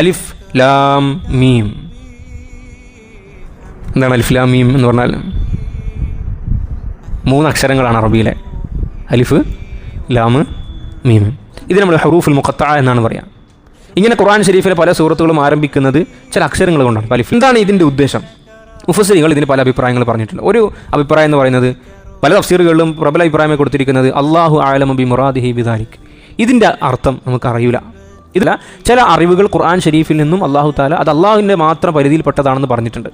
അലിഫ് ലാം മീം. എന്താണ് അലിഫ് ലാം മീം എന്ന് പറഞ്ഞാൽ? 3 അക്ഷരങ്ങളാണ് അറബിയിലെ, അലിഫ് ലാം മീം. ഇത് നമ്മൾ ഹറൂഫുൽ മുഖത്തഅ എന്നാണ് പറയുക. ഇങ്ങനെ ഖുർആൻ ഷരീഫിലെ പല സൂറത്തുകളും ആരംഭിക്കുന്നത് ചില അക്ഷരങ്ങൾ കൊണ്ടാണ്. അലിഫ്. എന്താണ് ഇതിൻ്റെ ഉദ്ദേശം? മുഫസ്സിറുകൾ ഇതിന് പല അഭിപ്രായങ്ങൾ പറഞ്ഞിട്ടുണ്ട്. ഒരു അഭിപ്രായം എന്ന് പറയുന്നത്, പല തഫ്സീറുകളിലും പ്രബല അഭിപ്രായമായി കൊടുത്തിരിക്കുന്നത് അല്ലാഹു അഅലമു ബി മുറാദിഹി ബിദാലിക്. ഇതിൻ്റെ അർത്ഥം നമുക്കറിയില്ല. ഇതില്ല, ചില അറിവുകൾ ഖുർആൻ ഷരീഫിൽ നിന്നും അല്ലാഹു തആല അത് അള്ളാഹുവിൻ്റെ മാത്രം പരിധിയിൽപ്പെട്ടതാണെന്ന് പറഞ്ഞിട്ടുണ്ട്.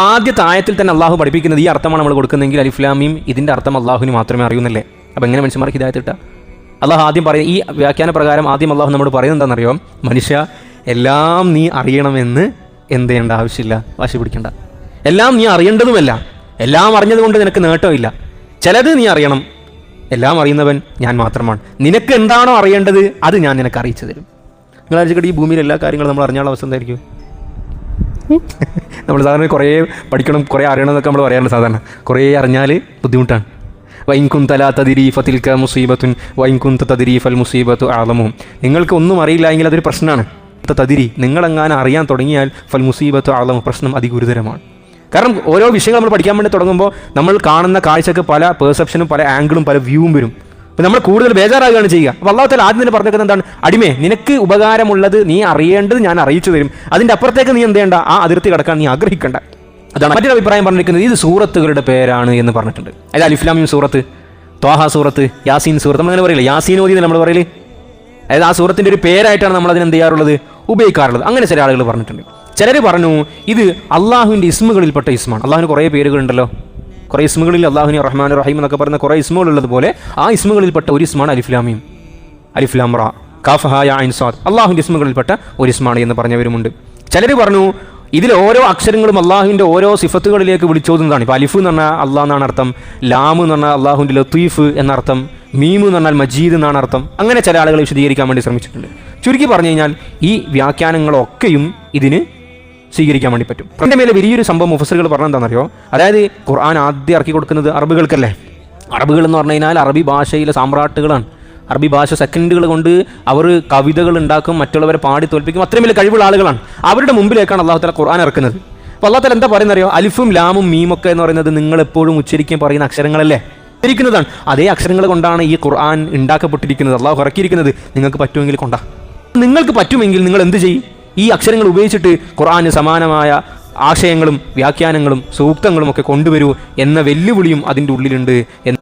ആദ്യത്തെ ആയത്തിൽ തന്നെ അള്ളാഹു പഠിപ്പിക്കുന്നത് ഈ അർത്ഥമാണ് നമ്മൾ കൊടുക്കുന്നതെങ്കിൽ അലിഫ് ലാം മീം ഇതിൻ്റെ അർത്ഥം അള്ളാഹുവിന് മാത്രമേ അറിയുന്നല്ലേ. അപ്പോൾ എങ്ങനെ മനുഷ്യന്മാർക്ക് ഹിദായത്ത് കിട്ടുക? അള്ളാഹു ആദ്യം പറയും, ഈ വ്യാഖ്യാന പ്രകാരം ആദ്യം അള്ളാഹു നമ്മോട് പറയുന്നത് എന്താണെന്നറിയോ? മനുഷ്യ, എല്ലാം നീ അറിയണമെന്ന് എന്ത് ചെയ്യേണ്ട ആവശ്യമില്ല, വാശി പിടിക്കേണ്ട. എല്ലാം നീ അറിയേണ്ടതുമല്ല, എല്ലാം അറിഞ്ഞതുകൊണ്ട് നിനക്ക് നേട്ടമില്ല. ചിലത് നീ അറിയണം. എല്ലാം അറിയുന്നവൻ ഞാൻ മാത്രമാണ്. നിനക്ക് എന്താണോ അറിയേണ്ടത് അത് ഞാൻ നിനക്ക് അറിയിച്ചു തരും. നിങ്ങൾ ആലോചിക്കട്ടെ, ഈ ഭൂമിയിൽ എല്ലാ കാര്യങ്ങളും നമ്മൾ അറിഞ്ഞാലുള്ള അവസ്ഥ എന്തായിരിക്കും? നമ്മൾ സാധാരണ കുറേ പഠിക്കണം, കുറേ അറിയണം എന്നൊക്കെ നമ്മൾ പറയാറുണ്ട്. സാധാരണ കുറേ അറിഞ്ഞാൽ ബുദ്ധിമുട്ടാണ്. വൈൻകുൻ തലാ തദിരി ഫതിൽക മുസീബത്തുൻ വൈൻകുൻ തദിരി ഫൽ മുസീബത്തു അഅലമു. നിങ്ങൾക്ക് ഒന്നും അറിയില്ല എങ്കിൽ അതൊരു പ്രശ്നമാണ്. തദിരി, നിങ്ങളെങ്ങാനും അറിയാൻ തുടങ്ങിയാൽ ഫൽ മുസീബത്തു അഅലമു, പ്രശ്നം അതിഗുരുതരമാണ്. കാരണം ഓരോ വിഷയങ്ങൾ നമ്മൾ പഠിക്കാൻ വേണ്ടി തുടങ്ങുമ്പോൾ നമ്മൾ കാണുന്ന കാഴ്ചക്ക് പല പെർസെപ്ഷനും പല ആംഗിളും പല വ്യൂവും വരും. അപ്പോൾ നമ്മൾ കൂടുതൽ ബേജാറാകുകയാണ് ചെയ്യുക. അപ്പോൾ അല്ലാഹു തആല ആദ്യം തന്നെ പറഞ്ഞേക്കുന്നത് എന്താണ്? അടിമേ, നിനക്ക് ഉപകാരമുള്ളത് നീ അറിയേണ്ടത് ഞാൻ അറിയിച്ചു തരും. അതിൻ്റെ അപ്പുറത്തേക്ക് നീ എന്ത് ചെയ്യേണ്ട, ആ അതിർത്തി കടക്കാൻ നീ ആഗ്രഹിക്കേണ്ട. അതാണ് മറ്റൊരു അഭിപ്രായം പറഞ്ഞിരിക്കുന്നത്. ഇത് സൂറത്തുകളുടെ പേരാണ് എന്ന് പറഞ്ഞിട്ടുണ്ട്. അതായത് അലിഫ് ലാം മീം സൂറത്ത്, ത്വാഹ സൂറത്ത്, യാസീൻ സൂറത്ത്, നമ്മൾ അങ്ങനെ പറയില്ല. യാസീൻ ഓതി നമ്മൾ പറയില്ലേ? അതായത് ആ സൂറത്തിൻ്റെ ഒരു പേരായിട്ടാണ് നമ്മൾ അതിന് എന്ത് ചെയ്യാറുള്ളത്, ഉപയോഗിക്കാറുള്ളത്. അങ്ങനെ ചില ആളുകൾ പറഞ്ഞിട്ടുണ്ട്. ചിലർ പറഞ്ഞു ഇത് അള്ളാഹുവിൻ്റെ ഇസ്മുകളിൽപ്പെട്ട ഇസ്മാണ്. അള്ളാഹുവിന് കുറേ പേരുകളുണ്ടല്ലോ, കുറേ ഇസ്മുകളിൽ അള്ളാഹുവിന് റഹ്മാൻ റഹീം എന്നൊക്കെ പറയുന്ന കുറേ ഇസ്മുകളുള്ളതുപോലെ ആ ഇസ്മുകളിൽപ്പെട്ട ഒരു ഇസ്മാണ് അലിഫ് ലാം മീം, അലിഫ് ലാം റാ കാഫ് ഹാ യാ ഐൻ സാദ്, അള്ളാഹുവിൻ്റെ ഇസ്മുകളിൽപ്പെട്ട ഒരു ഇസ്മാണ് എന്ന് പറഞ്ഞവരുമുണ്ട്. ചിലർ പറഞ്ഞു ഇതിൽ ഓരോ അക്ഷരങ്ങളും അള്ളാഹുവിൻ്റെ ഓരോ സിഫത്തുകളിലേക്ക് വിളിച്ചോതുന്നതാണ്. ഇപ്പോൾ അലിഫ് എന്ന് പറഞ്ഞാൽ അള്ളാഹ് എന്നാണ് അർത്ഥം, ലാം എന്ന് പറഞ്ഞാൽ അള്ളാഹുവിൻ്റെ ലത്തീഫ് എന്നർത്ഥം, മീം എന്ന് പറഞ്ഞാൽ മജീദ് എന്നാണ് അർത്ഥം. അങ്ങനെ ചില ആളുകൾ വിശദീകരിക്കാൻ വേണ്ടി ശ്രമിച്ചിട്ടുണ്ട്. ചുരുക്കി പറഞ്ഞു കഴിഞ്ഞാൽ ഈ വ്യാഖ്യാനങ്ങളൊക്കെയും ഇതിന് സ്വീകരിക്കാൻ വേണ്ടി പറ്റും. അതിൻ്റെ മേലെ വലിയൊരു സംഭവം മുഫസ്സിറുകൾ പറഞ്ഞെന്താണെന്നറിയോ? അതായത് ഖുർആൻ ആദ്യം ഇറക്കി കൊടുക്കുന്നത് അറബികൾക്കല്ലേ. അറബികൾ എന്ന് പറഞ്ഞു കഴിഞ്ഞാൽ അറബി ഭാഷയിലെ സാമ്രാട്ടുകളാണ്. അറബി ഭാഷ സെക്കൻഡുകൾ കൊണ്ട് അവർ കവിതകൾ ഉണ്ടാക്കും, മറ്റുള്ളവരെ പാടി തോൽപ്പിക്കും. അത്രയും വലിയ കഴിവുള്ള ആളുകളാണ്. അവരുടെ മുമ്പിലേക്കാണ് അല്ലാഹു തആല ഖുർആൻ ഇറക്കുന്നത്. അപ്പോൾ അല്ലാഹു തആല എന്താ പറയുന്നറിയോ? അലിഫും ലാമും മീമൊക്കെ എന്ന് പറയുന്നത് നിങ്ങൾ എപ്പോഴും ഉച്ചരിക്കാൻ പറയുന്ന അക്ഷരങ്ങളല്ലേ, ഉച്ചരിക്കുന്നതാണ്. അതേ അക്ഷരങ്ങൾ കൊണ്ടാണ് ഈ ഖുർആൻ ഉണ്ടാക്കപ്പെട്ടിരിക്കുന്നത്, അല്ലാഹു ഇറക്കിയിരിക്കുന്നത്. നിങ്ങൾക്ക് പറ്റുമെങ്കിൽ കൊണ്ടാ, നിങ്ങൾക്ക് പറ്റുമെങ്കിൽ നിങ്ങൾ എന്ത് ചെയ്യും? ഈ അക്ഷരങ്ങൾ ഉപയോഗിച്ചിട്ട് ഖുർആന് സമാനമായ ആശയങ്ങളും വ്യാഖ്യാനങ്ങളും സൂക്തങ്ങളും ഒക്കെ കൊണ്ടുവരൂ എന്ന വെല്ലുവിളിയും അതിൻ്റെ ഉള്ളിലുണ്ട് എന്ന്